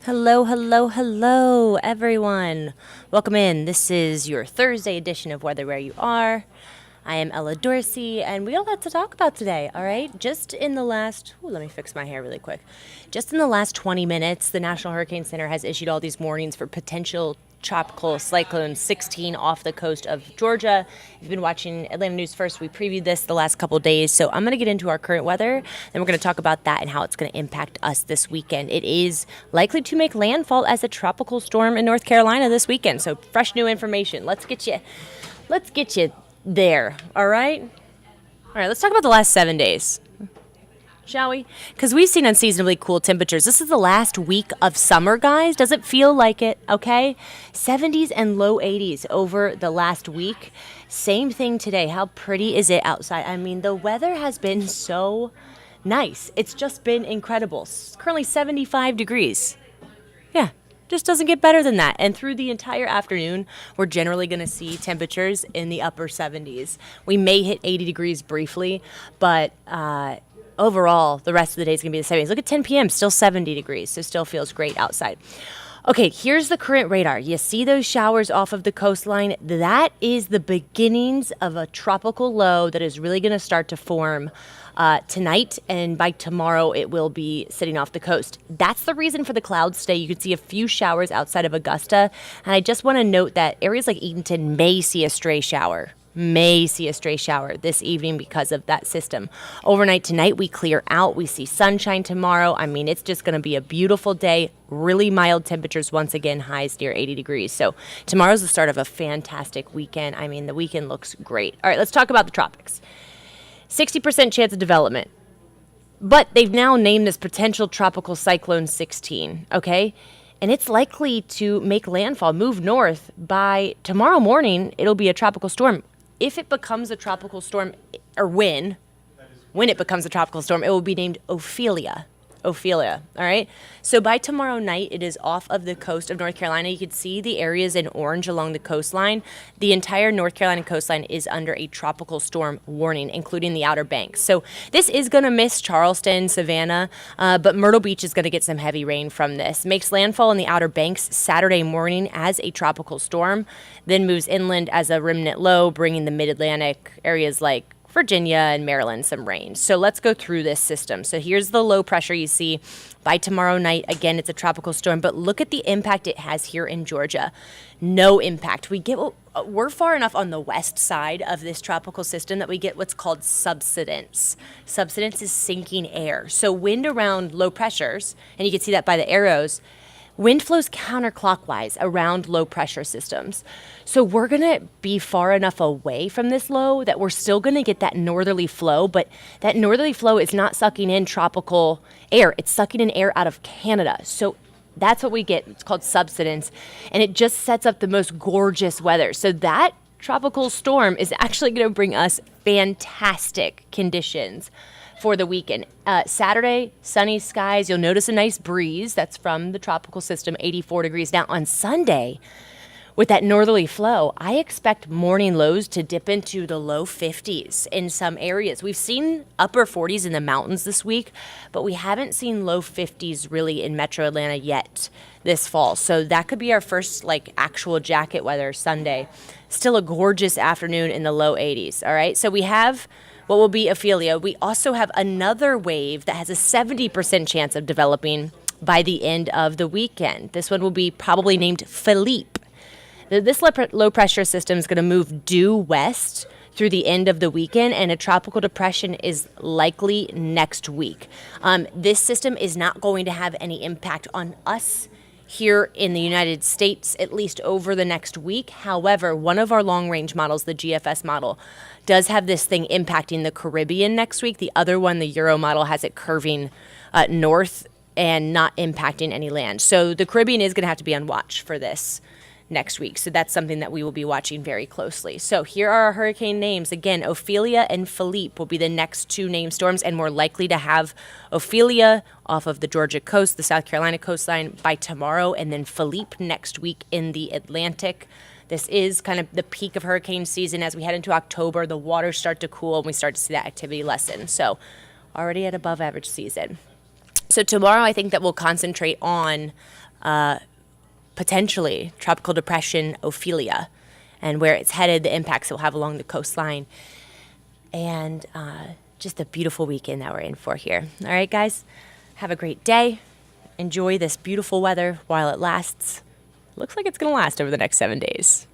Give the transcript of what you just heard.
Hello, hello, hello, everyone. Welcome in. This is your Thursday edition of Weather Where You Are. I am Ella Dorsey, and we got a lot to talk about today, all right? Just in the last, let me fix my hair really quick. Just in the last 20 minutes, the National Hurricane Center has issued all these warnings for potential tropical cyclone 16 off the coast of Georgia. If you've been watching Atlanta News First, we previewed this the last couple of days. So I'm going to get into our current weather, and we're going to talk about that and how it's going to impact us this weekend. It is likely to make landfall as a tropical storm in North Carolina this weekend. So fresh new information. Let's get you there. All right. All right. Let's talk about the last 7 days. Shall we? Because we've seen unseasonably cool temperatures. This is the last week of summer, guys. Does it feel like it? Okay. 70s and low 80s over the last week. Same thing today. How pretty is it outside? I mean, the weather has been so nice. It's just been incredible. It's currently 75 degrees. Yeah. Just doesn't get better than that. And through the entire afternoon, we're generally going to see temperatures in the upper 70s. We may hit 80 degrees briefly, but overall, the rest of the day is going to be the 70s. Look at 10 p.m., still 70 degrees, so still feels great outside. Okay, here's the current radar. You see those showers off of the coastline? That is the beginnings of a tropical low that is really going to start to form tonight, and by tomorrow it will be sitting off the coast. That's the reason for the cloud stay. You can see a few showers outside of Augusta, and I just want to note that areas like Eatonton may see a stray shower this evening because of that system. Overnight tonight, we clear out. We see sunshine tomorrow. I mean, it's just going to be a beautiful day. Really mild temperatures once again, highs near 80 degrees. So tomorrow's the start of a fantastic weekend. I mean, the weekend looks great. All right, let's talk about the tropics. 60% chance of development. But they've now named this potential tropical cyclone 16, okay? And it's likely to make landfall, move north. By tomorrow morning, it'll be a tropical storm. If it becomes a tropical storm, or when it becomes a tropical storm, it will be named Ophelia. Ophelia, all right? So by tomorrow night, it is off of the coast of North Carolina. You can see the areas in orange along the coastline. The entire North Carolina coastline is under a tropical storm warning, including the Outer Banks. So this is going to miss Charleston, Savannah, but Myrtle Beach is going to get some heavy rain from this. Makes landfall in the Outer Banks Saturday morning as a tropical storm, then moves inland as a remnant low, bringing the mid-Atlantic areas like Virginia and Maryland some rain. So let's go through this system. So here's the low pressure you see. By tomorrow night, again, it's a tropical storm, but look at the impact it has here in Georgia. No impact. We're far enough on the west side of this tropical system that we get what's called subsidence. Subsidence is sinking air. So wind around low pressures, and you can see that by the arrows, wind flows counterclockwise around low pressure systems. So we're going to be far enough away from this low that we're still going to get that northerly flow, but that northerly flow is not sucking in tropical air. It's sucking in air out of Canada. So that's what we get. It's called subsidence, and it just sets up the most gorgeous weather. So that tropical storm is actually going to bring us fantastic conditions for the weekend. Saturday, sunny skies. You'll notice a nice breeze. That's from the tropical system, 84 degrees. Now on Sunday, with that northerly flow, I expect morning lows to dip into the low 50s in some areas. We've seen upper 40s in the mountains this week, but we haven't seen low 50s really in Metro Atlanta yet this fall. So that could be our first actual jacket weather Sunday. Still a gorgeous afternoon in the low 80s. All right. So we have what will be Ophelia. We also have another wave that has a 70% chance of developing by the end of the weekend. This one will be probably named Philippe. This low pressure system is going to move due west through the end of the weekend, and a tropical depression is likely next week. This system is not going to have any impact on us here in the United States, at least over the next week. However, one of our long-range models, the GFS model, does have this thing impacting the Caribbean next week. The other one, the Euro model, has it curving north and not impacting any land. So the Caribbean is going to have to be on watch for this next week. So that's something that we will be watching very closely. So here are our hurricane names. Again, Ophelia and Philippe will be the next two named storms, and we're likely to have Ophelia off of the Georgia coast, the South Carolina coastline by tomorrow, and then Philippe next week in the Atlantic. This is kind of the peak of hurricane season. As we head into October, the waters start to cool and we start to see that activity lessen. So already at above average season. So tomorrow I think that we'll concentrate on potentially tropical depression Ophelia, and where it's headed, the impacts it will have along the coastline, and just a beautiful weekend that we're in for here. All right, guys, have a great day. Enjoy this beautiful weather while it lasts. Looks like it's going to last over the next 7 days.